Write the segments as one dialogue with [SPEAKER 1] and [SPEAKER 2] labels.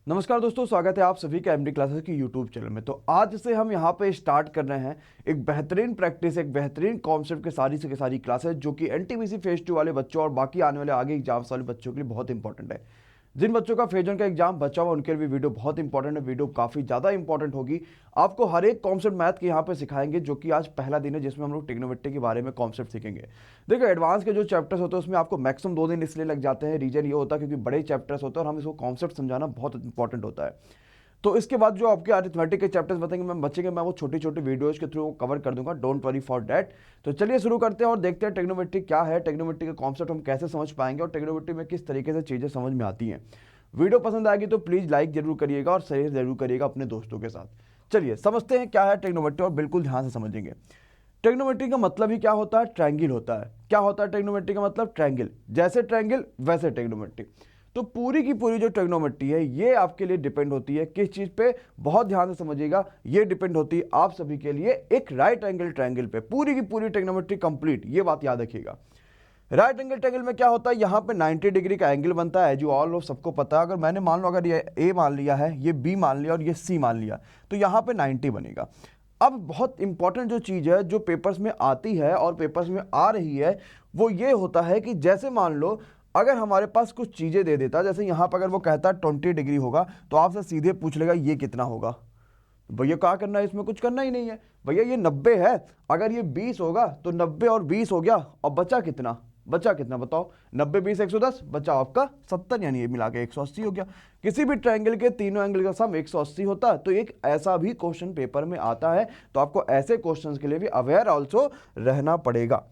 [SPEAKER 1] नमस्कार दोस्तों, स्वागत है आप सभी का एमडी क्लासेस की यूट्यूब चैनल में। तो आज से हम यहाँ पे स्टार्ट कर रहे हैं एक बेहतरीन प्रैक्टिस, एक बेहतरीन कॉन्सेप्ट के सारी से सारी क्लासेस जो कि एनटीपीसी फेज 2 वाले बच्चों और बाकी आने वाले आगे एग्जाम्स वाले बच्चों के लिए बहुत इंपॉर्टेंट है। जिन बच्चों का फेज 1 का एग्जाम बचा हुआ उनके लिए भी वीडियो बहुत इंपॉर्टेंट है। वीडियो काफ़ी ज़्यादा इंपॉर्टेंट होगी। आपको हर एक कॉन्सेप्ट मैथ के यहाँ पे सिखाएंगे, जो कि आज पहला दिन है जिसमें हम लोग ट्रिग्नोमेट्री के बारे में कॉन्सेप्ट सीखेंगे। देखो, एडवांस के जो चैप्टर्स होते हैं उसमें आपको मैक्सिमम 2 दिन इसलिए लग जाते हैं। रीजन ये होता है क्योंकि बड़े चैप्टर्स होते हैं और हम इसको कॉन्सेप्ट समझाना बहुत इंपॉर्टेंट होता है। तो इसके बाद जो आपके अरिथमेटिक के चैप्टर्स बचेंगे मैं वो छोटी छोटी वीडियोज के थ्रू कवर कर दूंगा। Don't worry for that. तो चलिए शुरू करते हैं और देखते हैं ट्रिग्नोमेट्री क्या है, ट्रिग्नोमेट्री का कॉन्सेप्ट हम कैसे समझ पाएंगे और ट्रिग्नोमेट्री में किस तरीके से चीज़ें समझ में आती हैं। वीडियो पसंद आएगी तो प्लीज़ लाइक जरूर करिएगा और शेयर जरूर करिएगा अपने दोस्तों के साथ। चलिए समझते हैं क्या है ट्रिग्नोमेट्री और बिल्कुल ध्यान से समझेंगे। ट्रिग्नोमेट्री का मतलब ही क्या होता है? ट्रायंगल होता है। क्या होता है ट्रिग्नोमेट्री का मतलब? ट्रायंगल। जैसे ट्रायंगल वैसे ट्रिग्नोमेट्री। तो पूरी की पूरी जो ट्रिग्नोमेट्री है ये आपके लिए डिपेंड होती है किस चीज़ पे? बहुत ध्यान से समझिएगा। ये डिपेंड होती है आप सभी के लिए एक राइट एंगल ट्रायंगल पे। पूरी की पूरी ट्रिग्नोमेट्री कंप्लीट, ये बात याद रखिएगा। राइट एंगल ट्रायंगल में क्या होता है? यहाँ पे 90 डिग्री का एंगल बनता है, जो ऑल लोग सबको पता है। अगर मैंने मान लो अगर ये ए मान लिया है, ये बी मान लिया और ये सी मान लिया, तो यहाँ पे 90 बनेगा। अब बहुत इंपॉर्टेंट जो चीज़ है जो पेपर्स में आती है और पेपर्स में आ रही है वो ये होता है कि जैसे मान लो अगर हमारे पास कुछ चीज़ें दे देता, जैसे यहाँ पर अगर वो कहता है 20 डिग्री होगा तो आपसे सीधे पूछ लेगा ये कितना होगा। भैया क्या करना है, इसमें कुछ करना ही नहीं है। भैया ये 90 है, अगर ये 20 होगा तो 90 और 20 हो गया और बचा कितना? बचा कितना बताओ? 90 20 110, बचा आपका 70, यानी ये मिला के 180 हो गया। किसी भी ट्रायंगल के तीनों एंगल का सम 180 होता है। तो एक ऐसा भी क्वेश्चन पेपर में आता है, तो आपको ऐसे क्वेश्चंस के लिए भी अवेयर ऑल्सो रहना पड़ेगा।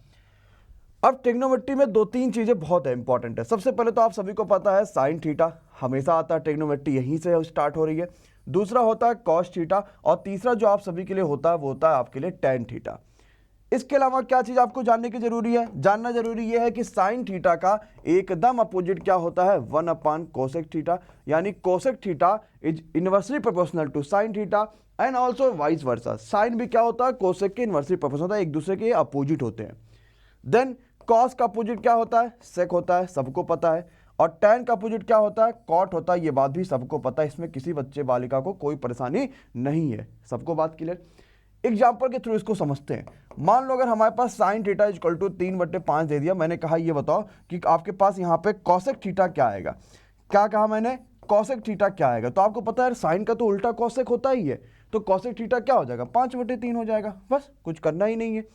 [SPEAKER 1] अब ट्रिग्नोमेट्री में 2-3 चीजें बहुत इंपॉर्टेंट है। सबसे पहले तो आप सभी को पता है साइन थीटा हमेशा आता है, ट्रिग्नोमेट्री यहीं से स्टार्ट हो रही है। दूसरा होता है कॉस थीटा और तीसरा जो आप सभी के लिए होता है वो होता है आपके लिए टैन थीटा। इसके अलावा क्या चीज आपको जानने की जरूरी है? जानना जरूरी यह है कि साइन थीटा का एकदम अपोजिट क्या होता है? 1 कोसेक थीटा, यानी cosec theta is inversely proportional to sine theta and also vice versa. Sine भी क्या होता है? कोसेक के इनवर्सली प्रोपोर्शनल होता है, एक दूसरे के अपोजिट होते हैं। देन कॉस का अपोजिट क्या होता है? सेक होता है, सबको पता है। और टैन का अपोजिट क्या होता है? कॉट होता है, ये बात भी सबको पता है। इसमें किसी बच्चे बालिका को कोई परेशानी नहीं है, सबको बात क्लियर। एग्जाम्पल के थ्रू इसको समझते हैं। मान लो अगर हमारे पास साइन थीटा इक्वल टू 3/5 दे दिया, मैंने कहा ये बताओ कि आपके पास यहाँ पे कॉसेक थीटा क्या आएगा। क्या कहा मैंने? कॉसेक थीटा क्या आएगा? तो आपको पता है साइन का तो उल्टा कॉसेक होता ही है, तो कॉसेक थीटा क्या हो जाएगा? 5/3 हो जाएगा। बस, कुछ करना ही नहीं है।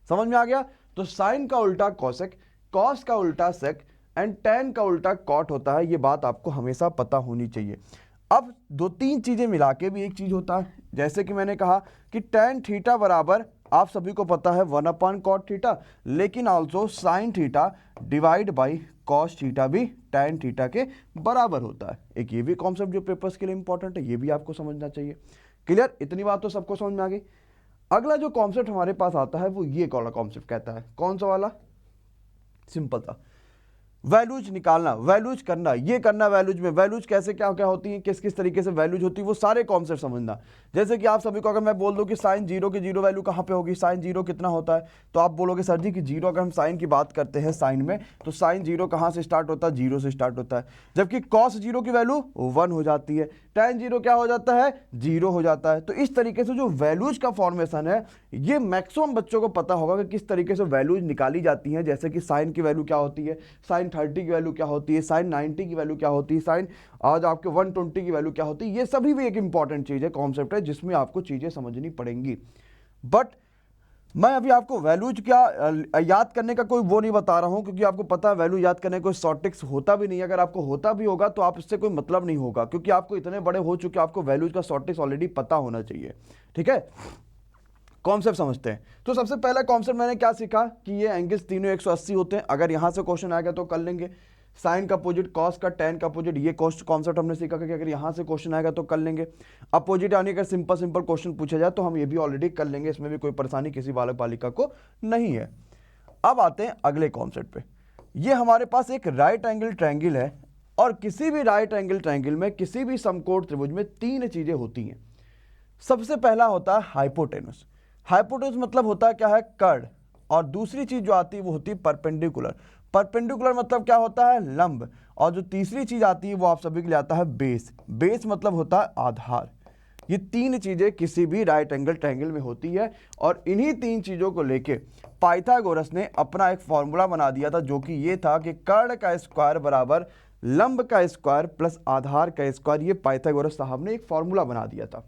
[SPEAKER 1] समझ में आ गया? तो साइन का उल्टा कॉसेक, कॉस का उल्टा सेक एंड टैन का उल्टा कॉट होता है। ये बात आपको हमेशा पता होनी चाहिए। अब 2-3 चीजें मिला के भी एक चीज होता है, जैसे कि मैंने कहा कि टैन थीटा बराबर आप सभी को पता है 1/cot थीटा, लेकिन also sine theta divide by cos theta भी टैन थीटा के बराबर होता है। एक ये भी कॉन्सेप्ट जो पेपर्स के लिए इंपॉर्टेंट है, ये भी आपको समझना चाहिए। क्लियर? इतनी बात तो सबको समझ में आ गई। अगला जो कॉन्सेप्ट हमारे पास आता है वो ये वाला कॉन्सेप्ट कहता है, कौन सा वाला? सिंपल था, वैल्यूज निकालना, वैल्यूज करना, ये करना। वैल्यूज में वैल्यूज कैसे क्या क्या होती है, किस किस तरीके से वैल्यूज होती है, वो सारे कॉन्सेप्ट समझना। जैसे कि आप सभी को अगर मैं बोल दूं कि साइन जीरो की जीरो वैल्यू कहाँ पे होगी, साइन जीरो कितना होता है, तो आप बोलोगे सर जी कि जीरो, अगर हम साइन की बात करते हैं साइन में, तो साइन जीरो कहाँ से स्टार्ट होता है? जीरो से स्टार्ट होता है। जबकि कॉस जीरो की वैल्यू 1 हो जाती है, टैन जीरो क्या हो जाता है? 0 हो जाता है। तो इस तरीके से जो वैल्यूज का फॉर्मेशन है ये मैक्सिमम बच्चों को पता होगा कि किस तरीके से वैल्यूज निकाली जाती हैं। जैसे कि साइन की वैल्यू क्या होती है, साइन 30 की वैल्यू क्या होती है, साइन 90 की वैल्यू क्या होती है, साइन आज आपके 120 की वैल्यू क्या होती है। ये सभी भी एक इंपॉर्टेंट चीज है, कॉन्सेप्ट है, जिसमें आपको चीजें समझनी पड़ेंगी। बट मैं अभी आपको वैल्यूज क्या याद करने का कोई वो नहीं बता रहा हूं, क्योंकि आपको पता है वैल्यू याद करने का कोई शॉर्ट ट्रिक्स होता भी नहीं है। अगर आपको होता भी होगा तो आप इससे कोई मतलब नहीं होगा, क्योंकि आपको इतने बड़े हो चुके, आपको वैल्यूज का शॉर्ट ट्रिक्स ऑलरेडी पता होना चाहिए। ठीक है, कॉन्सेप्ट समझते हैं। तो सबसे पहला कॉन्सेप्ट मैंने क्या सीखा कि ये एंगल्स तीनों 180 होते हैं। अगर यहां से क्वेश्चन आएगा तो कर लेंगे। साइन का अपोजिट, कॉस का, टैन का अपोजिट, ये कॉन्सेप्ट हमने सीखा कि अगर यहां से क्वेश्चन आएगा तो कर लेंगे। अपोजिट यानी अगर सिंपल सिंपल क्वेश्चन पूछा जाए तो हम ये भी ऑलरेडी कर लेंगे, इसमें भी कोई परेशानी किसी बालक बालिका को नहीं है। अब आते हैं अगले कॉन्सेप्ट पे। ये हमारे पास एक राइट एंगल ट्रायंगल है और किसी भी राइट एंगल ट्रायंगल में, किसी भी समकोण त्रिभुज में 3 चीजें होती हैं। सबसे पहला होता है हाइपोटेनस। हाइपोटेनस मतलब होता है क्या है? कर्ड। और दूसरी चीज जो आती है वो होती है परपेंडिकुलर। परपेंडिकुलर मतलब क्या होता है, लंब। और जो तीसरी चीज आती है वो आप सभी के लिए आता है बेस। बेस मतलब होता है आधार। ये तीन चीजें किसी भी राइट एंगल ट्रायंगल में होती है, और इन्हीं तीन चीजों को लेके पाइथागोरस ने अपना एक फॉर्मूला बना दिया था, जो कि ये था कि कर्ण का स्क्वायर बराबर लंब का स्क्वायर प्लस आधार का स्क्वायर। ये पाइथागोरस साहब ने एक फॉर्मूला बना दिया था।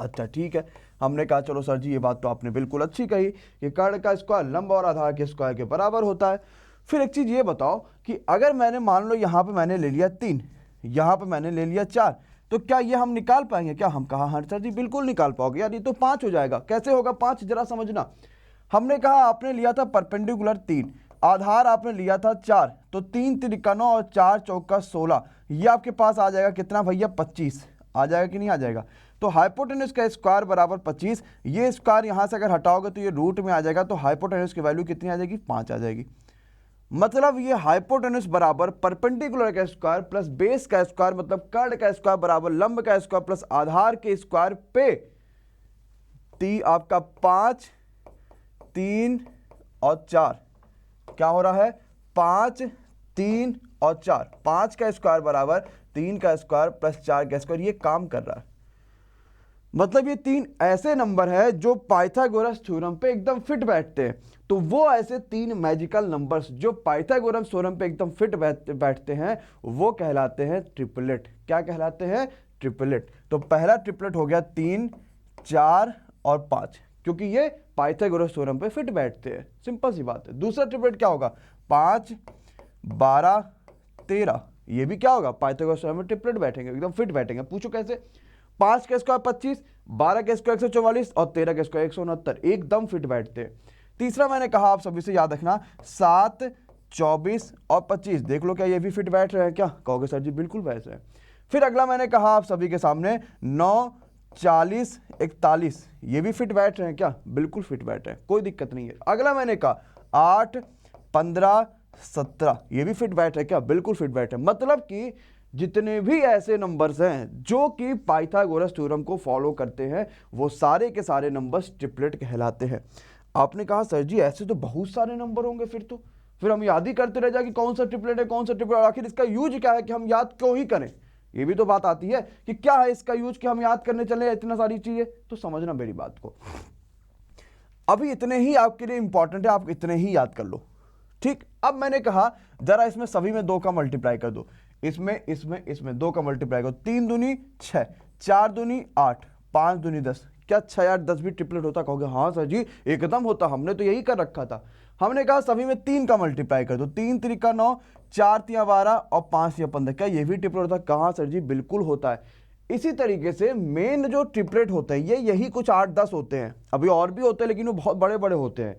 [SPEAKER 1] अच्छा ठीक है, हमने कहा चलो सर जी ये बात तो आपने बिल्कुल अच्छी कही कि कर्ण का स्क्वायर लंब और आधार के स्क्वायर के बराबर होता है। फिर एक चीज ये बताओ कि अगर मैंने मान लो यहाँ पे मैंने ले लिया 3, यहाँ पे मैंने ले लिया 4, तो क्या ये हम निकाल पाएंगे क्या? हम कहा हाँ सर जी बिल्कुल निकाल पाओगे यार, ये तो 5 हो जाएगा। कैसे होगा 5, जरा समझना। हमने कहा आपने लिया था परपेंडिकुलर 3, आधार आपने लिया था 4, तो 3 तिरिका 9 और 4 चौका 16, ये आपके पास आ जाएगा कितना भैया? 25 आ जाएगा कि नहीं आ जाएगा? तो हाइपोटेन्यूज का स्क्वायर बराबर 25, ये स्क्वायर यहां से अगर हटाओगे तो ये रूट में आ जाएगा, तो हाइपोटेन्यूज की वैल्यू कितनी आ जाएगी? 5 आ जाएगी। मतलब ये हाइपोटेन्यूज बराबर परपेंडिकुलर का स्क्वायर प्लस बेस का स्क्वायर मतलब कर्ण का स्क्वायर बराबर लंब का स्क्वायर प्लस आधार के स्क्वायर पे आपका 5, 3 और 4 क्या हो रहा है? 5, 3 और 4, 5 का स्क्वायर बराबर 3 का स्क्वायर प्लस 4 का स्क्वायर, ये काम कर रहा है। मतलब ये 3 ऐसे नंबर है जो पाइथागोरस थ्योरम पे एकदम फिट बैठते हैं। तो वो ऐसे 3 मैजिकल नंबर्स जो पाइथागोरस थ्योरम पे एकदम फिट बैठते हैं वो कहलाते हैं ट्रिपलेट। क्या कहलाते हैं? ट्रिपलेट। तो पहला ट्रिपलेट हो गया 3, 4 और 5, क्योंकि ये पाइथागोरस थ्योरम पे फिट बैठते हैं। सिंपल सी बात है। दूसरा ट्रिपलेट क्या होगा? 5, 12, 13, ये भी क्या होगा? पाइथागोरस थ्योरम में ट्रिपलेट बैठेंगे, एकदम फिट बैठेंगे। पूछो कैसे? 5 का स्क्वायर 25, 12 का स्क्वायर 144 और 13 का स्क्वायर 169, एकदम फिट बैठते हैं। तीसरा मैंने कहा आप सभी से याद रखना 7, 24 और 25, देख लो क्या ये भी फिट बैठ रहे हैं? क्या कहोगे सर जी बिल्कुल बैठ रहे हैं। फिर अगला मैंने कहा आप सभी के सामने 9, 40, 41, ये भी फिट बैठ रहे हैं? क्या बिल्कुल फिट बैठ रहे हैं, कोई दिक्कत नहीं है। अगला मैंने कहा 8, 15, 17, ये भी फिट बैठ रहे हैं? क्या बिल्कुल फिट बैठ रहे हैं। मतलब कि जितने भी ऐसे नंबर्स हैं जो कि पाइथागोरस थ्योरम को फॉलो करते हैं वो सारे के सारे नंबर्स ट्रिपलेट कहलाते हैं। आपने कहा सर जी ऐसे तो बहुत सारे नंबर होंगे, फिर हम याद ही करते रह जाए कि कौन सा ट्रिपलेट है, कौन सा ट्रिपलेट, और आखिर इसका यूज क्या है कि हम याद क्यों ही करें? ये भी तो बात आती है कि क्या है इसका यूज कि हम याद करने चले इतना सारी चीजें। तो समझना मेरी बात को, अभी इतने ही आपके लिए इंपॉर्टेंट है, आप इतने ही याद कर लो। ठीक, अब मैंने कहा जरा इसमें सभी में 2 का मल्टीप्लाई कर दो, इसमें 2 का मल्टीप्लाई करो। 3 दूनी 6, 4 दूनी 8, 5 दूनी 10, क्या 6, 8, 10 भी ट्रिपलेट होता? कहोगे हाँ सर जी एकदम होता, हमने तो यही कर रखा था। हमने कहा सभी में 3 का मल्टीप्लाई कर दो, 3 त्रिका 9, 4 तिया 12 और 5 तिया 15, क्या ये भी ट्रिपलेट होता? कहाँ सर जी बिल्कुल होता है। इसी तरीके से मेन जो ट्रिपलेट होते हैं ये यही कुछ 8-10 होते हैं, अभी और भी होते हैं लेकिन वो बहुत बड़े बड़े होते हैं।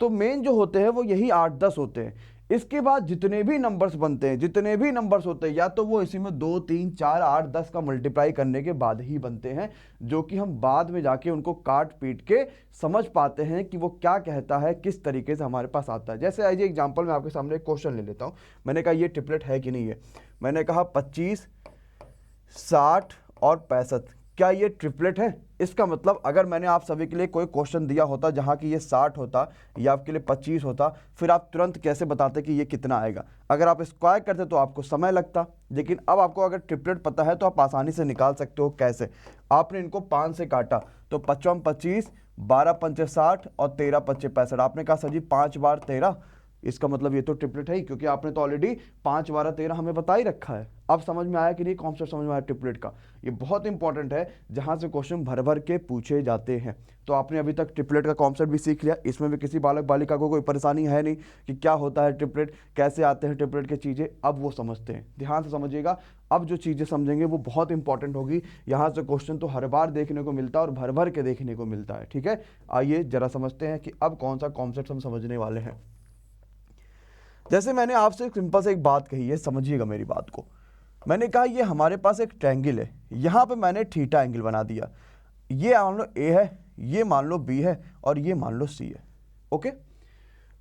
[SPEAKER 1] तो मेन जो होते हैं वो यही 8-10 होते हैं। इसके बाद जितने भी नंबर्स बनते हैं, जितने भी नंबर्स होते हैं, या तो वो इसी में 2, 3, 4, 8, 10 का मल्टीप्लाई करने के बाद ही बनते हैं, जो कि हम बाद में जाके उनको काट पीट के समझ पाते हैं कि वो क्या कहता है, किस तरीके से हमारे पास आता है। जैसे आइए एग्जाम्पल में आपके सामने एक क्वेश्चन ले लेता हूँ। मैंने कहा ये ट्रिपलेट है कि नहीं है? मैंने कहा 25, 60 और 65, क्या ये ट्रिपलेट है? इसका मतलब अगर मैंने आप सभी के लिए कोई क्वेश्चन दिया होता जहां कि ये 60 होता या आपके लिए 25 होता, फिर आप तुरंत कैसे बताते कि ये कितना आएगा? अगर आप स्क्वायर करते तो आपको समय लगता, लेकिन अब आपको अगर ट्रिपलेट पता है तो आप आसानी से निकाल सकते हो। कैसे? आपने इनको 5 से काटा तो 55 25, 12 पंचे 60 और 13 पंचे 65। आपने कहा सर जी 5 बार 13, इसका मतलब ये तो ट्रिपलेट है ही, क्योंकि आपने तो ऑलरेडी 5 12 13 हमें बता ही रखा है। अब समझ में आया कि नहीं कॉन्सेप्ट समझ में आया ट्रिपलेट का? ये बहुत इंपॉर्टेंट है जहां से क्वेश्चन भर भर के पूछे जाते हैं। तो आपने अभी तक ट्रिपलेट का कॉन्सेप्ट भी सीख लिया, इसमें भी किसी बालक बालिका को कोई परेशानी है नहीं कि क्या होता है ट्रिपलेट, कैसे आते हैं ट्रिपलेट की चीज़ें, अब वो समझते हैं। ध्यान से समझिएगा, अब जो चीज़ें समझेंगे वो बहुत इंपॉर्टेंट होगी। यहाँ से क्वेश्चन तो हर बार देखने को मिलता है और भर भर के देखने को मिलता है। ठीक है, आइए जरा समझते हैं कि अब कौन सा कॉन्सेप्ट हम समझने वाले हैं। जैसे मैंने आपसे सिंपल से एक बात कही है, समझिएगा मेरी बात को। मैंने कहा ये हमारे पास एक ट्रायंगल है, यहाँ पे मैंने थीटा एंगल बना दिया। ये मान लो ए है, ये मान लो बी है और ये मान लो सी है। ओके,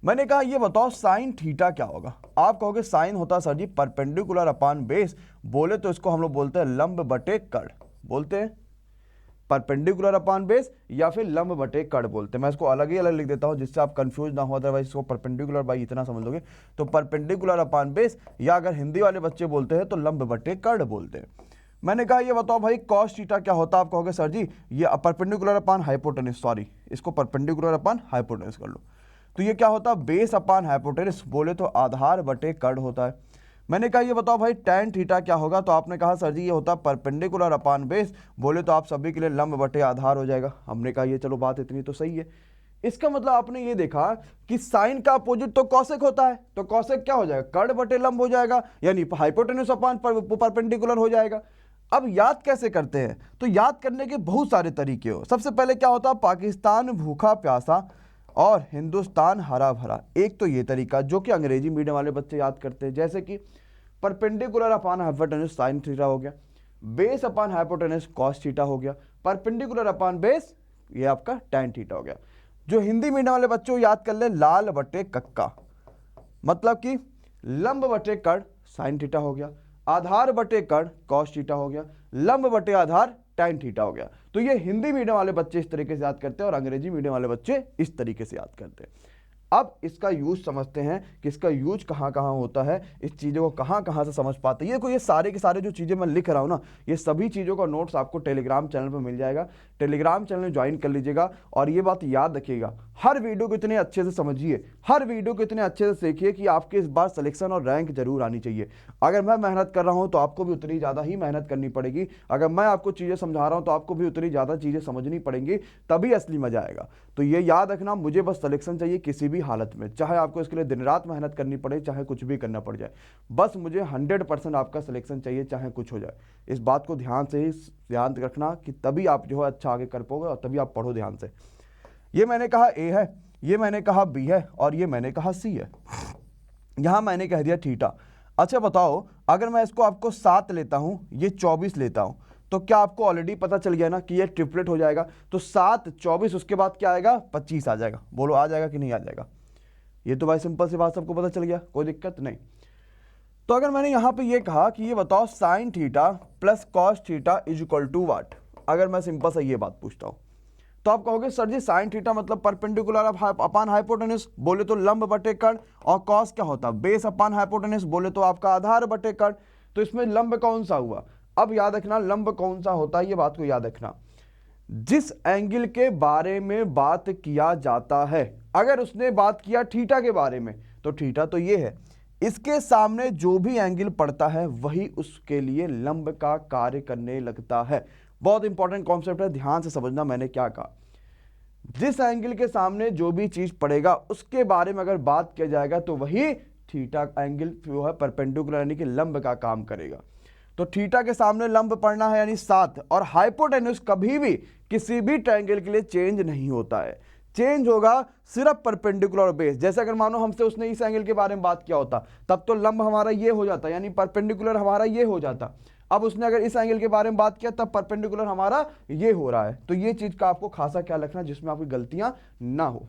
[SPEAKER 1] मैंने कहा ये बताओ साइन थीटा क्या होगा? आप कहोगे साइन होता सर जी परपेंडिकुलर अपान बेस, बोले तो इसको हम लोग बोलते हैं लंब बटे कर्ण, बोलते हैं परपेंडिकुलर अपान बेस या फिर लंब बटे कड़ बोलते हैं। मैं इसको अलग ही अलग लिख देता हूं जिससे आप कंफ्यूज ना हो, अदरवाइज इसको परपेंडिकुलर बाई इतना समझ लोगे। तो परपेंडिकुलर अपान बेस, या अगर हिंदी वाले बच्चे बोलते हैं तो लंब बटे कड़ बोलते हैं। मैंने कहा ये बताओ भाई कॉस थीटा क्या होता है। आप कहोगे सर जी ये परपेंडिकुलर अपान हाइपोटेनस, सॉरी इसको परपेंडिकुलर अपान हाइपोटेनस कर लो। तो ये क्या होता है, बेस अपान हाइपोटेनस, बोले तो आधार बटे कड़ होता है। मैंने कहा ये बताओ भाई tan थीटा क्या होगा। तो आपने कहा सर जी ये होता है परपेंडिकुलर अपान बेस, बोले तो आप सभी के लिए लंब बटे आधार हो जाएगा। हमने कहा ये चलो बात इतनी तो सही है। इसका मतलब आपने ये देखा कि साइन का अपोजिट तो कॉसेक होता है, तो कॉसेक क्या हो जाएगा, कड़ बटे लंब हो जाएगा, यानी हाइपोटेनस अपान परपेंडिकुलर हो जाएगा। अब याद कैसे करते हैं, तो याद करने के बहुत सारे तरीके हो। सबसे पहले क्या होता है, पाकिस्तान भूखा प्यासा और हिंदुस्तान हरा भरा, एक तो ये तरीका जो कि अंग्रेजी मीडियम वाले बच्चे याद करते हैं, जैसे कि परपेंडिकुलर अपान हाइपोटेनस साइन थीटा हो गया, base upon hypotenuse cos theta हो गया, परपेंडिकुलर अपान बेस ये आपका tan थीटा हो गया। जो हिंदी मीडियम वाले बच्चों याद कर ले लाल बटे कक्का, मतलब कि लंब बटे कड़ साइन थीटा हो गया, आधार बटे कड़ कॉस थीटा हो गया, लंब बटे आधार tan थीटा हो गया। तो ये हिंदी मीडियम वाले बच्चे इस तरीके से याद करते हैं और अंग्रेजी मीडियम वाले बच्चे इस तरीके से याद करते हैं। अब इसका यूज समझते हैं कि इसका यूज कहाँ कहाँ होता है, इस चीज़ों को कहाँ कहाँ से समझ पाते हैं। ये सारे के सारे जो चीज़ें मैं लिख रहा हूँ ना, ये सभी चीज़ों का नोट्स आपको टेलीग्राम चैनल पर मिल जाएगा। टेलीग्राम चैनल ज्वाइन कर लीजिएगा और ये बात याद रखिएगा, हर वीडियो को इतने अच्छे से समझिए, हर वीडियो को इतने अच्छे से सीखिए कि आपके इस बार सिलेक्शन और रैंक जरूर आनी चाहिए। अगर मैं मेहनत कर रहा हूँ तो आपको भी उतनी ज़्यादा ही मेहनत करनी पड़ेगी, अगर मैं आपको चीज़ें समझा रहा हूँ तो आपको भी उतनी ज़्यादा चीज़ें समझनी पड़ेंगी, तभी असली मजा आएगा। तो ये याद रखना, मुझे बस सिलेक्शन चाहिए किसी भी हालत में, चाहे आपको इसके लिए दिन रात मेहनत करनी पड़े, चाहे कुछ भी करना पड़ जाए, बस मुझे 100% आपका सिलेक्शन चाहिए, चाहे कुछ हो जाए। इस बात को ध्यान से ही ध्यान रखना कि तभी आप जो है अच्छा आगे कर पाओगे और तभी आप पढ़ो ध्यान से। ये मैंने कहा ए है, ये मैंने कहा बी है और ये मैंने कहा सी है। यहां मैंने कह दिया थीटा। अच्छा बताओ, अगर मैं इसको आपको 7 लेता हूं, ये 24 लेता हूं, तो क्या आपको ऑलरेडी पता चल गया ना कि ये ट्रिपलेट हो जाएगा। तो 7 24 उसके बाद क्या आएगा, 25 आ जाएगा। बोलो आ जाएगा कि नहीं आ जाएगा। ये तो भाई सिंपल सी बात, सबको पता चल गया, कोई दिक्कत नहीं। तो अगर मैंने यहां पे ये कहा कि ये बताओ sine theta plus cos theta is equal to what, अगर मैं सिंपल सा ये बात पूछता हूं, तो आप कहोगे सर जी साइन थीटा मतलब परपेंडिकुलर अपान हाइपोटेनस, बोले तो लंब बटे कड़, और कॉस क्या होता है, बेस अपान हाइपोटेनस, बोले तो आपका आधार बटे कड़। तो इसमें लंब कौन सा हुआ, अब याद रखना लंब कौन सा होता है, ये बात को याद रखना। जिस एंगल के बारे में बात किया जाता है, अगर उसने बात किया थीटा के बारे में तो थीटा तो ये है, इसके सामने जो भी एंगल पड़ता है वही उसके लिए लंब का कार्य करने लगता है। बहुत इंपॉर्टेंट कॉन्सेप्ट है, ध्यान से समझना मैंने क्या कहा। जिस एंगल के सामने जो भी चीज पड़ेगा उसके बारे में अगर बात किया जाएगा तो वही थीटा एंगल जो है परपेंडिकुलर यानी कि लंब का काम करेगा। तो थीटा के सामने लंब पड़ना है यानी 7, और हाइपोटेन्यूज कभी भी किसी भी ट्रायंगल के लिए चेंज नहीं होता है, चेंज होगा सिर्फ परपेंडिकुलर और बेस। जैसे अगर मानो हमसे उसने इस एंगल के बारे में बात किया होता तब तो लंब हमारा ये हो जाता, यानी परपेंडिकुलर हमारा ये हो जाता। अब उसने अगर इस एंगल के बारे में बात किया तब परपेंडिकुलर हमारा ये हो रहा है। तो ये चीज का आपको खासा ख्याल रखना जिसमें आपकी गलतियां ना हो।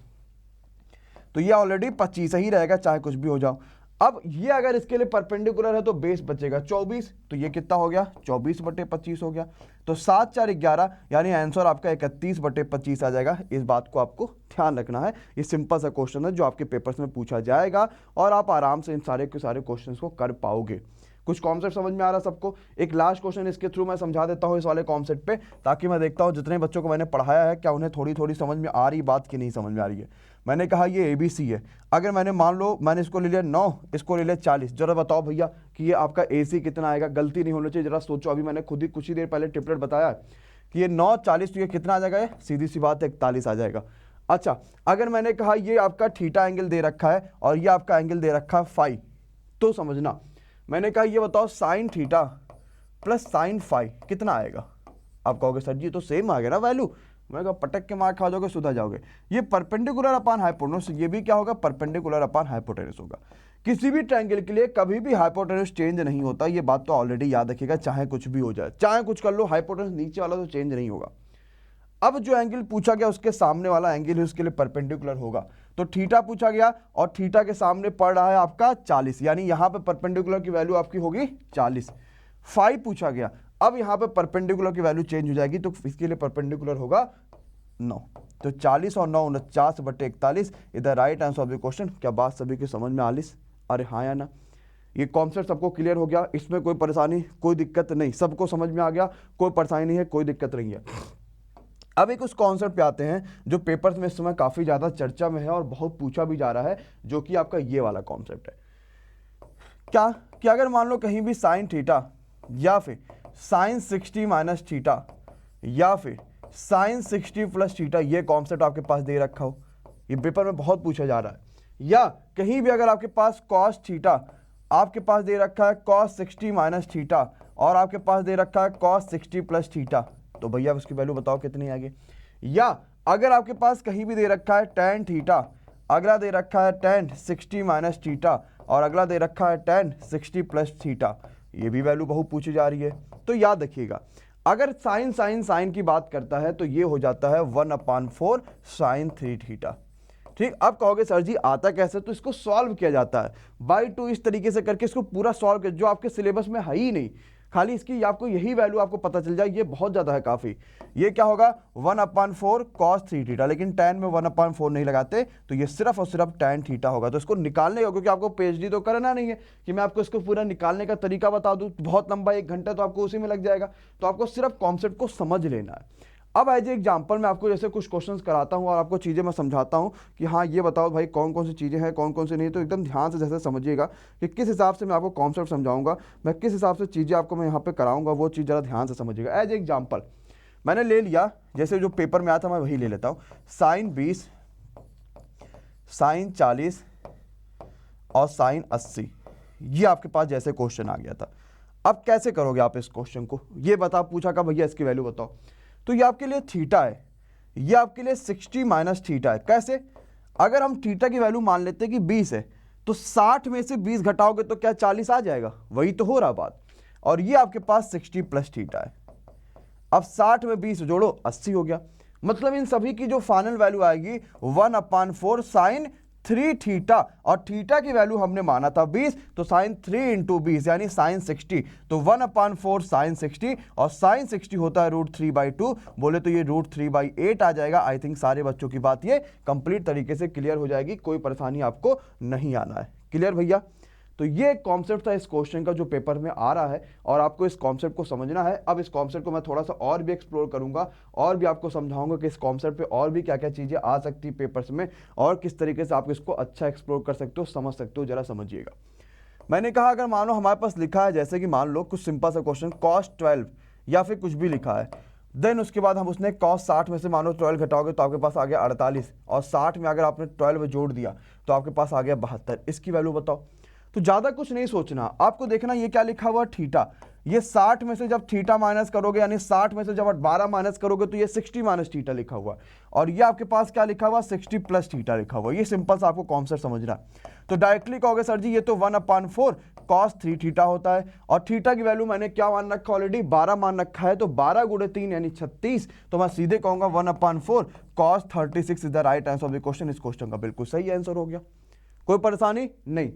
[SPEAKER 1] तो ये ऑलरेडी 25 ही रहेगा चाहे कुछ भी हो जाओ। अब ये अगर इसके लिए परपेंडिकुलर है तो बेस बचेगा 24, तो ये कितना हो गया 24 बटे 25 हो गया। तो 7 4 11 यानी आंसर आपका 31 बटे 25 आ जाएगा। इस बात को आपको ध्यान रखना है, ये सिंपल सा क्वेश्चन है जो आपके पेपर्स में पूछा जाएगा और आप आराम से इन सारे के सारे क्वेश्चन को कर पाओगे। कुछ कॉन्सेप्ट समझ में आ रहा है सबको। एक लास्ट क्वेश्चन इसके थ्रू मैं समझा देता हूँ इस वाले कॉन्सेप्ट पे, ताकि मैं देखता हूँ जितने बच्चों को मैंने पढ़ाया है क्या उन्हें थोड़ी थोड़ी समझ में आ रही बात कि नहीं समझ में आ रही है। मैंने कहा ये ABC है, अगर मैंने मान लो मैंने इसको ले लिया 9, इसको ले लिया 40, जरा बताओ भैया कि ये आपका AC कितना आएगा। गलती नहीं होनी चाहिए, जरा सोचो। अभी मैंने खुद ही कुछ ही देर पहले ट्रिपलेट बताया कि ये 9 40, तो ये कितना आ जाएगा, सीधी सी बात है 41 आ जाएगा। अच्छा अगर मैंने कहा ये आपका थीटा एंगल दे रखा है और ये आपका एंगल दे रखा है फाई, तो समझना मैंने कहा ये बताओ sine theta plus sine phi कितना आएगा। आप कहोगे सर जी तो सेम आ गया ना वैल्यू। मैं कहा पटक के मार खा जाओगे, सुधर जाओगे। ये परपेंडिकुलर अपान हाइपोटेनस, ये भी क्या होगा परपेंडिकुलर अपान हाइपोटेनस होगा। किसी भी ट्रायंगल के लिए कभी भी हाइपोटेनस चेंज नहीं होता, ये बात तो ऑलरेडी याद रखिएगा। चाहे कुछ भी हो जाए, चाहे कुछ कर लो, हाइपोटेनस नीचे वाला तो चेंज नहीं होगा। अब जो एंगल पूछा गया उसके सामने वाला एंगल है उसके लिए परपेंडिकुलर होगा। तो थीटा पूछा गया और थीटा के सामने पड़ रहा है आपका 40, यानी यहां पे परपेंडिकुलर की वैल्यू आपकी होगी 40। फाई पूछा गया, अब यहाँ पे परपेंडिकुलर की वैल्यू चेंज हो जाएगी, तो इसके लिए परपेंडिकुलर होगा 9। तो 40 और 9 49/41। इधर right answer of the question. क्या बात सभी की समझ में आलिस? अरे हाँ या ना? ये कॉन्सेप्ट सबको क्लियर हो गया? इसमें कोई परेशानी, कोई दिक्कत नहीं? सबको समझ में आ गया? कोई परेशानी नहीं है, कोई दिक्कत नहीं है? अब एक उस कॉन्सेप्ट पे आते हैं जो पेपर्स में इस समय काफ़ी ज़्यादा चर्चा में है और बहुत पूछा भी जा रहा है, जो कि आपका ये वाला कॉन्सेप्ट है। क्या कि अगर मान लो कहीं भी साइन थीटा या फिर साइन 60 माइनस थीटा या फिर साइन 60 प्लस थीटा, ये कॉन्सेप्ट आपके पास दे रखा हो, ये पेपर में बहुत पूछा जा रहा है। या कहीं भी अगर आपके पास कॉस थीटा आपके पास दे रखा है कॉस 60 माइनस थीटा और आपके पास दे रखा है कॉस 60 प्लस थीटा, तो भैया उसकी वैल्यू बताओ कितनी आगे। या अगर आपके पास कहीं भी दे रखा है टेन थीटा, अगला दे रखा है टेन 60 माइनस थीटा और अगला दे रखा है टेन 60 प्लस थीटा, ये भी वैल्यू बहुत पूछी जा रही है। तो याद रखिएगा, अगर साइन साइन साइन की बात करता है तो ये हो जाता है 1/4 साइन 3 थीटा। ठीक, अब कहोगे सर जी आता कैसे? तो इसको सॉल्व किया जाता है बाई 2, इस तरीके से करके इसको पूरा सॉल्व किया, जो आपके सिलेबस में है ही नहीं, खाली इसकी आपको यही वैल्यू आपको पता चल जाए, ये बहुत ज़्यादा है काफ़ी। ये क्या होगा 1/4 कॉस 3 थीटा, लेकिन tan में 1/4 नहीं लगाते, तो ये सिर्फ और सिर्फ tan थीटा होगा। तो इसको निकालने का, क्योंकि आपको पीएचडी तो करना नहीं है कि मैं आपको इसको पूरा निकालने का तरीका बता दूँ, बहुत लंबा 1 घंटा तो आपको उसी में लग जाएगा। तो आपको सिर्फ कॉन्सेप्ट को समझ लेना है। अब एज एग्जाम्पल मैं आपको जैसे कुछ क्वेश्चंस कराता हूँ और आपको चीज़ें मैं समझाता हूँ कि हाँ ये बताओ भाई कौन कौन सी चीज़ें हैं, कौन कौन सी नहीं, तो एकदम ध्यान से जैसे समझिएगा कि किस हिसाब से मैं आपको कॉन्सेप्ट समझाऊंगा, मैं किस हिसाब से चीज़ें आपको मैं यहाँ पे कराऊंगा, वो चीज़ ज़रा ध्यान से समझिएगा। एज एग्जाम्पल मैंने ले लिया, जैसे जो पेपर में आया था मैं वही ले लेता हूँ, साइन 20, साइन 40 और साइन 80, ये आपके पास जैसे क्वेश्चन आ गया था। अब कैसे करोगे आप इस क्वेश्चन को? ये बता पूछा का भैया इसकी वैल्यू बताओ, तो ये आपके लिए थीटा है, ये आपके लिए 60 माइनस थीटा है। कैसे? अगर हम थीटा की वैल्यू मान लेते हैं कि 20 है, तो 60 में से 20 घटाओगे तो क्या 40 आ जाएगा? वही तो हो रहा बात। और ये आपके पास 60 प्लस थीटा है। अब 60 में 20 जोड़ो 80 हो गया। मतलब इन सभी की जो फाइनल वैल्यू आएगी 1/4 साइन 3 थीटा, और थीटा की वैल्यू हमने माना था 20, तो साइन 3 इंटू 20 यानी साइन 60, तो 1/4 साइन 60, और साइन 60 होता है √3/2, बोले तो ये √3/8 आ जाएगा। आई थिंक सारे बच्चों की बात ये कंप्लीट तरीके से क्लियर हो जाएगी, कोई परेशानी आपको नहीं आना है। क्लियर भैया? तो ये कॉन्सेप्ट था इस क्वेश्चन का जो पेपर में आ रहा है, और आपको इस कॉन्सेप्ट को समझना है। अब इस कॉन्सेप्ट को मैं थोड़ा सा और भी एक्सप्लोर करूंगा और भी आपको समझाऊंगा कि इस कॉन्सेप्ट पे और भी क्या क्या चीज़ें आ सकती है पेपर्स में, और किस तरीके से आप इसको अच्छा एक्सप्लोर कर सकते हो, समझ सकते हो। जरा समझिएगा, मैंने कहा अगर मानो हमारे पास लिखा है, जैसे कि मान लो कुछ सिंपल सा क्वेश्चन cos 12 या फिर कुछ भी लिखा है, देन उसके बाद हम उसने cos 60 में से मानो 12 घटाओगे तो आपके पास आ गया 48, और 60 में अगर आपने 12 जोड़ दिया तो आपके पास आ गया 72। इसकी वैल्यू बताओ। तो ज़्यादा कुछ नहीं सोचना, आपको देखना ये क्या लिखा हुआ थीटा, ये 60 में से जब थीटा माइनस करोगे, यानी 60 में से जब 12 माइनस करोगे तो ये 60 माइनस थीटा लिखा हुआ, और ये आपके पास क्या लिखा हुआ 60 प्लस थीटा लिखा हुआ। ये सिंपल सा आपको कॉन्सेप्ट समझना। तो डायरेक्टली कहोगे सर जी ये तो 1/4 कॉस 3 थीटा होता है, और थीटा की वैल्यू मैंने क्या मान रखा ऑलरेडी 12 मान रखा है, तो 12 × 3 यानी 36, तो मैं सीधे कहूंगा 1/4 cos 36 is the right answer of the question. इस क्वेश्चन का बिल्कुल सही आंसर हो गया, कोई परेशानी नहीं।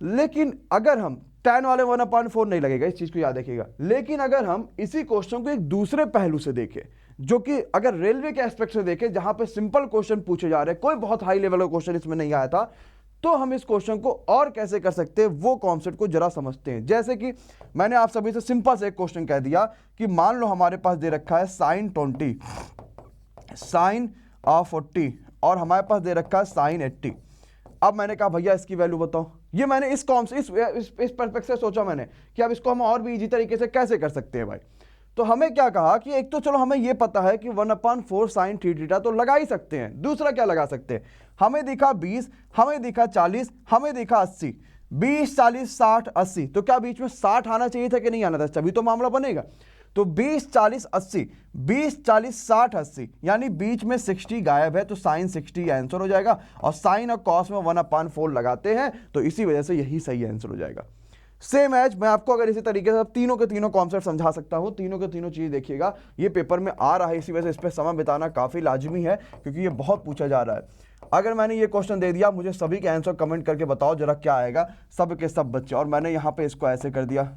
[SPEAKER 1] लेकिन अगर हम tan वाले 1/4 नहीं लगेगा, इस चीज को याद रखिएगा। लेकिन अगर हम इसी क्वेश्चन को एक दूसरे पहलू से देखें, जो कि अगर रेलवे के एस्पेक्ट से देखें, जहां पे सिंपल क्वेश्चन पूछे जा रहे हैं, कोई बहुत हाई लेवल का क्वेश्चन इसमें नहीं आया था, तो हम इस क्वेश्चन को और कैसे कर सकते हैं वो कॉन्सेप्ट को जरा समझते हैं। जैसे कि मैंने आप सभी से सिंपल से एक क्वेश्चन कह दिया कि मान लो हमारे पास दे रखा है साइन 20, साइन 40, और हमारे पास दे रखा है साइन 80। अब मैंने कहा भैया इसकी वैल्यू बताओ। ये मैंने इस परस्पेक्टिव से सोचा मैंने कि अब इसको हम और भी इजी तरीके से कैसे कर सकते हैं भाई। तो हमें क्या कहा कि एक तो चलो हमें ये पता है कि 1/4 साइन 3 थीटा तो लगा ही सकते हैं, दूसरा क्या लगा सकते हैं, हमें दिखा 20, हमें दिखा 40, हमें दिखा 80, 20 40 60 80, तो क्या बीच में 60 आना चाहिए था कि नहीं आना था, तभी तो मामला बनेगा। तो 20 40 80, 20 40 60 80, यानी बीच में 60 गायब है, तो साइन 60 आंसर हो जाएगा, और साइन और कॉस में 1/4 लगाते हैं, तो इसी वजह से यही सही आंसर हो जाएगा। सेम एज मैं आपको अगर इसी तरीके से तीनों के तीनों कॉन्सेप्ट समझा सकता हूं, तीनों के तीनों चीज देखिएगा, ये पेपर में आ रहा है, इसी वजह से इस पर समय बिताना काफी लाजमी है, क्योंकि ये बहुत पूछा जा रहा है। अगर मैंने ये क्वेश्चन दे दिया, मुझे सभी के आंसर कमेंट करके बताओ जरा क्या आएगा, सब के सब बच्चे, और मैंने यहाँ पे इसको ऐसे कर दिया,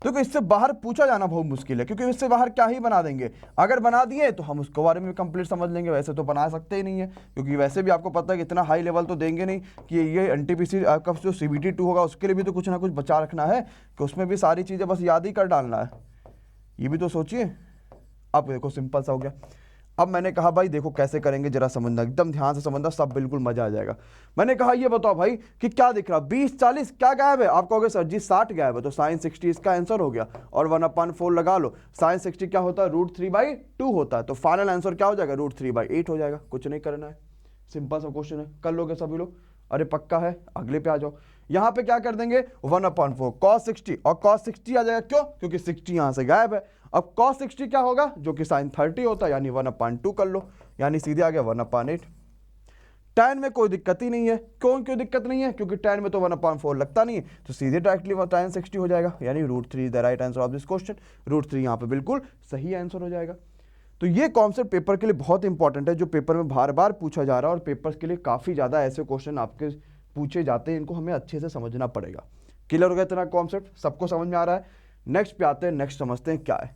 [SPEAKER 1] देखो इससे बाहर पूछा जाना बहुत मुश्किल है, क्योंकि इससे बाहर क्या ही बना देंगे। अगर बना दिए तो हम उसके बारे में कंप्लीट समझ लेंगे, वैसे तो बना सकते ही नहीं है, क्योंकि वैसे भी आपको पता है कि इतना हाई लेवल तो देंगे नहीं कि ये एनटीपीसी का जो CBT 2 होगा उसके लिए भी तो कुछ ना कुछ बचा रखना है कि उसमें भी सारी चीज़ें बस याद ही कर डालना है। ये भी तो सोचिए। अब देखो सिंपल सा हो गया। अब मैंने कहा भाई देखो कैसे करेंगे जरा समझना, एकदम ध्यान से समझना, सब बिल्कुल मजा आ जाएगा। मैंने कहा ये बताओ भाई कि क्या दिख रहा, 20 40 क्या गायब है? आप कहोगे सर जी 60 गायब है, तो sin 60 इसका आंसर हो गया, और 1/4 लगा लो। sin 60 क्या होता है? √3/2 होता है, तो फाइनल आंसर क्या हो जाएगा? √3/8 हो जाएगा। कुछ नहीं करना है, सिंपल सा क्वेश्चन है, कर लोगे सभी लोग। अरे पक्का है, अगले पे आ जाओ। यहां पे क्या कर देंगे? 1/4 cos 60, और cos 60 आ जाएगा, क्यों? क्योंकि 60 यहां से गायब है। अब cos 60 क्या होगा? जो कि sin 30 होता है, यानी 1/2 कर लो, यानी सीधे आ गया 1/8। tan में कोई दिक्कत ही नहीं है। क्यों दिक्कत नहीं है? क्योंकि tan में तो 1/4 लगता नहीं है, तो सीधे डायरेक्टली tan 60 हो जाएगा, यानी √3 the right answer of this question. √3 यहां पे बिल्कुल सही आंसर हो जाएगा। तो ये कॉन्सेप्ट पेपर के लिए बहुत इंपॉर्टेंट है, जो पेपर में बार बार पूछा जा रहा है, और पेपर के लिए काफ़ी ज़्यादा ऐसे क्वेश्चन आपके पूछे जाते हैं, इनको हमें अच्छे से समझना पड़ेगा। क्लियर हो गया इतना कॉन्सेप्ट? सबको समझ में आ रहा है? नेक्स्ट पे आते हैं, नेक्स्ट समझते हैं क्या है।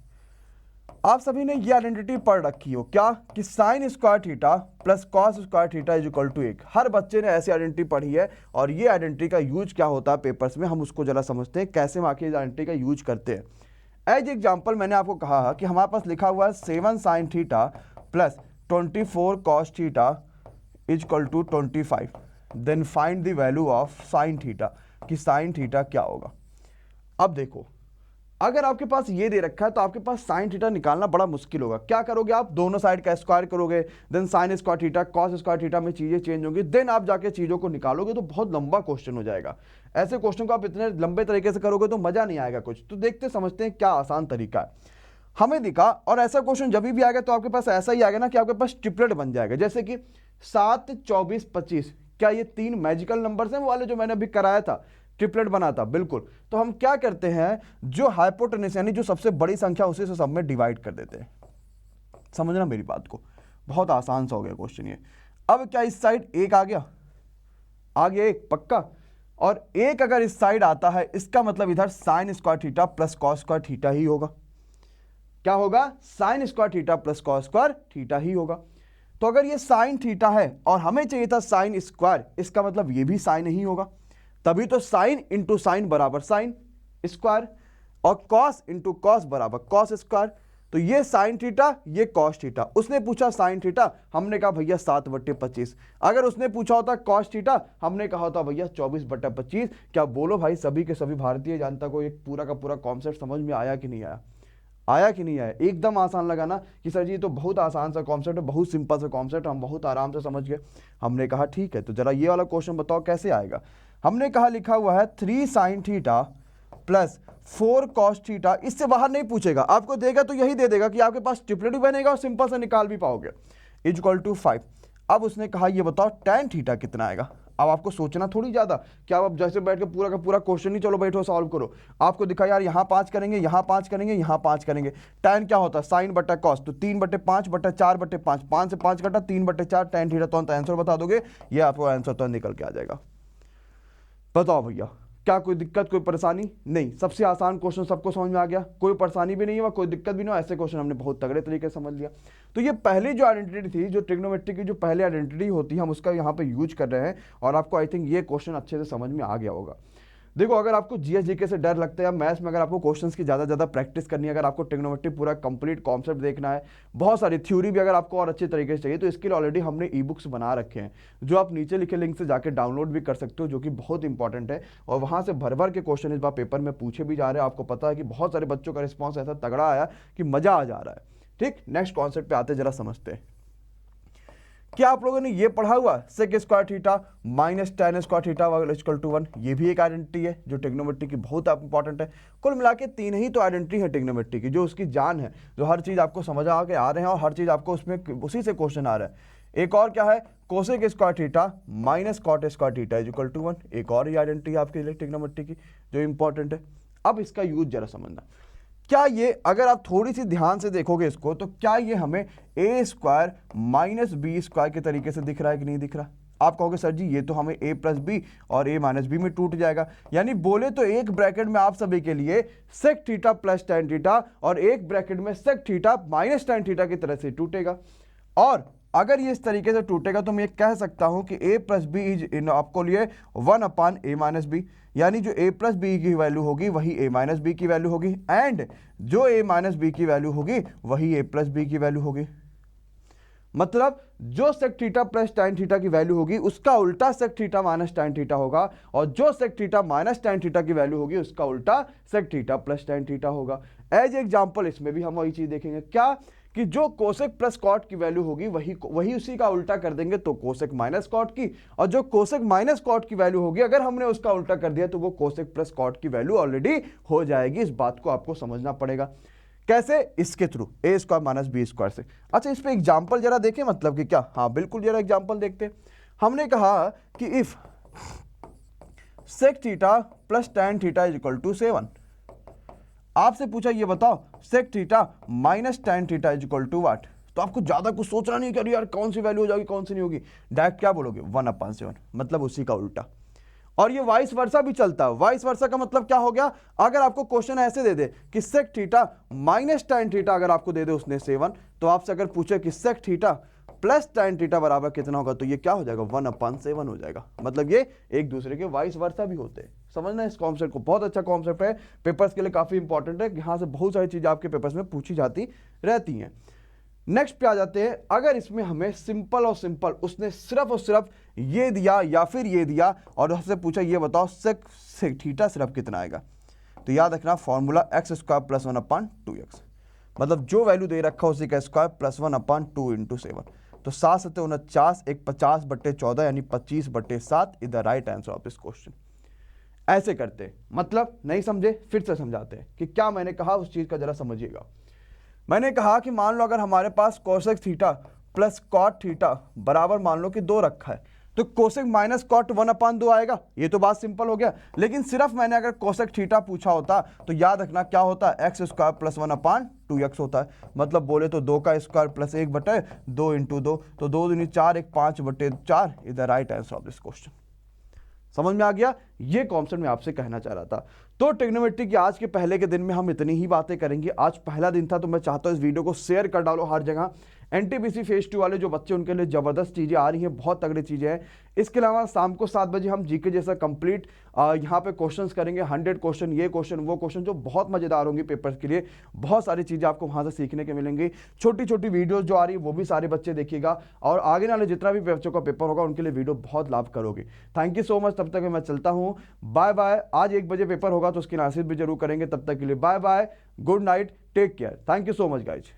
[SPEAKER 1] आप सभी ने ये आइडेंटिटी पढ़ रखी हो क्या, कि sin square theta plus cos square theta is equal to 1। हर बच्चे ने ऐसी आइडेंटिटी पढ़ी है, और ये आइडेंटिटी का यूज क्या होता है पेपर्स में, हम उसको जरा समझते हैं कैसे हम आखिर इस आइडेंटिटी का यूज करते हैं। एज एग्जाम्पल मैंने आपको कहा कि हमारे पास लिखा हुआ है 7 sin theta plus 24 cos theta is equal to 25, then find the value of sin theta, कि sin थीटा क्या होगा। अब देखो, अगर आपके पास ये दे रखा है तो आपके पास sin थीटा निकालना बड़ा मुश्किल होगा। क्या करोगे आप? दोनों साइड का स्क्वायर करोगे, then sin square theta cos square theta में चीजें चेंज होंगी, देन आप जाके चीजों को निकालोगे, तो बहुत लंबा क्वेश्चन हो जाएगा। ऐसे क्वेश्चन को आप इतने लंबे तरीके से करोगे तो मजा नहीं आएगा कुछ। तो देखते समझते हैं क्या आसान तरीका है हमें दिखा। और ऐसा क्वेश्चन जब भी आएगा तो आपके पास ऐसा ही आएगा ना, कि आपके पास ट्रिपलेट बन जाएगा, जैसे कि 7 24 25। क्या ये 3 मैजिकल नंबर्स हैं, वो वाले जो मैंने अभी कराया था, ट्रिपलेट बना था? बिल्कुल। तो हम क्या करते हैं, जो हाइपोटेनस यानी जो सबसे बड़ी संख्या उसी से सब में डिवाइड कर देते हैं। समझना मेरी बात को, बहुत आसान सा हो गया क्वेश्चन ये। अब क्या इस साइड 1 आ गया? आ गया 1 पक्का। और 1 अगर इस साइड आता है, इसका मतलब इधर sin square theta plus cos square theta ही होगा। क्या होगा? sin square theta plus cos square theta ही होगा। तो अगर ये sin थीटा है और हमें चाहिए था sin स्क्वायर, इसका मतलब ये भी sin ही होगा। तभी तो sin इंटू साइन बराबर sin स्क्वायर, और cos इंटू कॉस बराबर cos स्क्वायर। तो ये sin थीटा, ये cos थीटा। उसने पूछा sin थीटा, हमने कहा भैया 7/25। अगर उसने पूछा होता cos थीटा, हमने कहा होता भैया 24/25। क्या बोलो भाई, सभी के सभी भारतीय जनता को एक पूरा का पूरा कॉन्सेप्ट समझ में आया कि नहीं आया? आया कि नहीं आया? एकदम आसान लगा ना, कि सर जी तो बहुत आसान सा कॉन्सेप्ट है, बहुत सिंपल सा कॉन्सेप्ट, हम बहुत आराम से समझ गए। हमने कहा ठीक है, तो जरा ये वाला क्वेश्चन बताओ कैसे आएगा। हमने कहा लिखा हुआ है 3 sin theta plus 4 cos theta. इससे बाहर नहीं पूछेगा, आपको देगा तो यही दे देगा कि आपके पास ट्रिपलेट भी बनेगा और सिंपल से निकाल भी पाओगे, इज इक्वल टू 5। अब उसने कहा ये बताओ tan थीटा कितना आएगा। अब आपको सोचना थोड़ी ज्यादा, क्या आप जैसे बैठ के पूरा का पूरा क्वेश्चन ही चलो बैठो सॉल्व करो। आपको दिखा यार यहाँ 5 करेंगे, यहाँ 5 करेंगे, यहाँ 5 करेंगे। tan क्या होता है? साइन बटा कॉस, तो 3/5/4/5, 5 से 5 कटा 3/4 tan थीटा। तो आंसर बता दोगे, ये आपको आंसर तो निकल के आ जाएगा। बताओ भैया, क्या कोई दिक्कत, कोई परेशानी नहीं? सबसे आसान क्वेश्चन सबको समझ में आ गया, कोई परेशानी भी नहीं हुआ, कोई दिक्कत भी नहीं हुआ। ऐसे क्वेश्चन हमने बहुत तगड़े तरीके से समझ लिया। तो ये पहली जो आइडेंटिटी थी, जो ट्रिग्नोमेट्री की जो पहली आइडेंटिटी होती है, हम उसका यहाँ पे यूज कर रहे हैं, और आपको आई थिंक ये क्वेश्चन अच्छे से समझ में आ गया होगा। देखो, अगर आपको जीएस जीके से डर लगता है, या मैथ्स में अगर आपको क्वेश्चंस की ज़्यादा प्रैक्टिस करनी है, अगर आपको ट्रिग्नोमेट्री पूरा कंप्लीट कॉन्सेप्ट देखना है, बहुत सारी थ्योरी भी अगर आपको और अच्छे तरीके से चाहिए, तो इसके लिए ऑलरेडी हमने ई बुक्स बना रखे हैं, जो आप नीचे लिखे लिंक से जाकर डाउनलोड भी कर सकते हो, जो कि बहुत इंपॉर्टेंट है। और वहाँ से भर भर के क्वेश्चन इस बार पेपर में पूछे भी जा रहे हैं। आपको पता है कि बहुत सारे बच्चों का रिस्पॉन्स ऐसा तगड़ा आया कि मजा आ जा रहा है। ठीक, नेक्स्ट कॉन्सेप्ट पे आते जरा समझते हैं। क्या आप लोगों ने ये पढ़ा हुआ sec square theta minus tan square theta equal to 1? ये भी एक आइडेंटिटी है जो ट्रिग्नोमेट्री की बहुत इंपॉर्टेंट है। कुल मिला के 3 ही तो आइडेंटिटी है ट्रिग्नोमेट्री की, जो उसकी जान है, जो हर चीज आपको समझ आ के आ रहे हैं, और हर चीज आपको उसमें उसी से क्वेश्चन आ रहा है। एक और क्या है? Cosec square theta minus cot square theta is equal to 1। एक और ये आइडेंटिटी है आपके लिए ट्रिग्नोमेट्री की, जो इंपॉर्टेंट है। अब इसका यूज जरा समझना। क्या ये, अगर आप थोड़ी सी ध्यान से देखोगे इसको, तो क्या ये हमें ए स्क्वायर माइनस बी स्क्वायर के तरीके से दिख रहा है कि नहीं दिख रहा? आप कहोगे सर जी ये तो हमें a प्लस बी और a माइनस बी में टूट जाएगा, यानी बोले तो एक ब्रैकेट में आप सभी के लिए sec theta plus tan theta और एक ब्रैकेट में sec theta minus tan theta की तरह से टूटेगा। और अगर ये इस तरीके से टूटेगा तो मैं ये कह सकता हूं कि a plus B is in आपको लिए 1/a माइनस बी, यानी जो a प्लस बी की वैल्यू होगी वही a माइनस बी की वैल्यू होगी, एंड जो a माइनस बी की वैल्यू होगी वही a प्लस बी की वैल्यू होगी। मतलब जो sec theta plus tan theta की वैल्यू होगी उसका उल्टा sec theta minus tan theta होगा, और जो sec theta minus tan theta की वैल्यू होगी उसका उल्टा sec theta plus tan theta होगा। एज एग्जांपल इसमें भी हम वही चीज देखेंगे, क्या कि जो कोसेक प्लस कॉट की वैल्यू होगी वही उसी का उल्टा कर देंगे तो कोसेक माइनस कॉट की, और जो कोसेक माइनस कॉट की वैल्यू होगी अगर हमने उसका उल्टा कर दिया तो वो कोसेक प्लस कॉट की वैल्यू ऑलरेडी हो जाएगी। इस बात को आपको समझना पड़ेगा। कैसे? इसके through A square minus B square से। अच्छा इस पे एग्जांपल जरा देखें, मतलब कि क्या, हाँ बिल्कुल जरा एग्जांपल देखते हैं। हमने कहा कि if sec theta plus tan theta is equal to 7, आपसे पूछा ये बताओ sec theta minus tan theta is equal to what, तो आपको ज्यादा कुछ सोचना नहीं करिए यार कौन सी वैल्यू हो जाएगी कौन सी नहीं होगी, डायरेक्ट क्या बोलोगे 1/7, मतलब उसी का उल्टा। और ये वाइस वर्सा भी चलता है। वाइस वर्सा का मतलब क्या हो गया, अगर आपको क्वेश्चन ऐसे दे दे कि sec theta minus tan theta अगर आपको दे दे उसने 7, तो आपसे अगर पूछे कि sec theta plus tan theta बराबर कितना होगा, तो ये क्या हो जाएगा 1/7 हो जाएगा। मतलब ये एक दूसरे के वाइस वर्सा भी होते हैं। समझना इस कॉन्सेप्ट को, बहुत अच्छा कॉन्सेप्ट है, पेपर्स के लिए काफी इंपॉर्टेंट है, यहाँ से बहुत सारी चीजें आपके पेपर्स में पूछी जाती रहती हैं। नेक्स्ट पे आ जाते हैं, अगर इसमें हमें सिंपल और सिंपल उसने सिर्फ और सिर्फ ये दिया या फिर ये दिया और उससे पूछा ये बताओ सेक थीटा सिर्फ कितना आएगा, तो याद रखना formula x square plus 1/2x, मतलब जो वैल्यू दे रखा उसी का स्क्वायर प्लस 1/2 इंटू 7, तो 7 7 49, एक 50/14 यानी 25/7 is the right answer of this question. ऐसे करते, मतलब नहीं समझे फिर से समझाते हैं कि क्या मैंने कहा उस चीज का जरा समझिएगा। मैंने कहा कि मान लो अगर हमारे पास cosec theta plus cot theta बराबर मान लो कि 2 रखा है, तो कोसेक माइनस कॉट 1/2 आएगा। ये तो बात सिंपल हो गया, लेकिन सिर्फ मैंने अगर कोसेक थीटा पूछा होता तो याद रखना क्या होता है, एक्स स्क्वायर प्लस 1/2x होता है। मतलब बोले तो 2 का स्क्वायर प्लस 1/2 इंटू 2, तो 2 दूनी 4, एक 5/4 is the right answer of this question. समझ में आ गया? ये कॉन्सेप्ट मैं आपसे कहना चाह रहा था। तो ट्रिग्नोमेट्री की आज के पहले के दिन में हम इतनी ही बातें करेंगे। आज पहला दिन था तो मैं चाहता हूं इस वीडियो को शेयर कर डालो हर जगह। एनटीपीसी फेज 2 वाले जो बच्चे उनके लिए जबरदस्त चीजें आ रही हैं, बहुत तगड़ी चीजें हैं। इसके अलावा शाम को 7 बजे हम जीके जैसा कंप्लीट यहाँ पे क्वेश्चंस करेंगे, 100 क्वेश्चन, ये क्वेश्चन वो क्वेश्चन, जो बहुत मजेदार होंगी पेपर्स के लिए। बहुत सारी चीजें आपको वहां से सीखने के मिलेंगी। छोटी छोटी वीडियोस जो आ रही है वो भी सारे बच्चे देखिएगा, और आगे वाले जितना भी बच्चों का पेपर होगा उनके लिए वीडियो बहुत लाभ करोगे। Thank you so much. तब तक मैं चलता हूँ, बाय बाय। आज 1 बजे पेपर होगा तो उसकी एनालिसिस भी जरूर करेंगे। तब तक के लिए bye bye, good night, take care, thank you so much guys.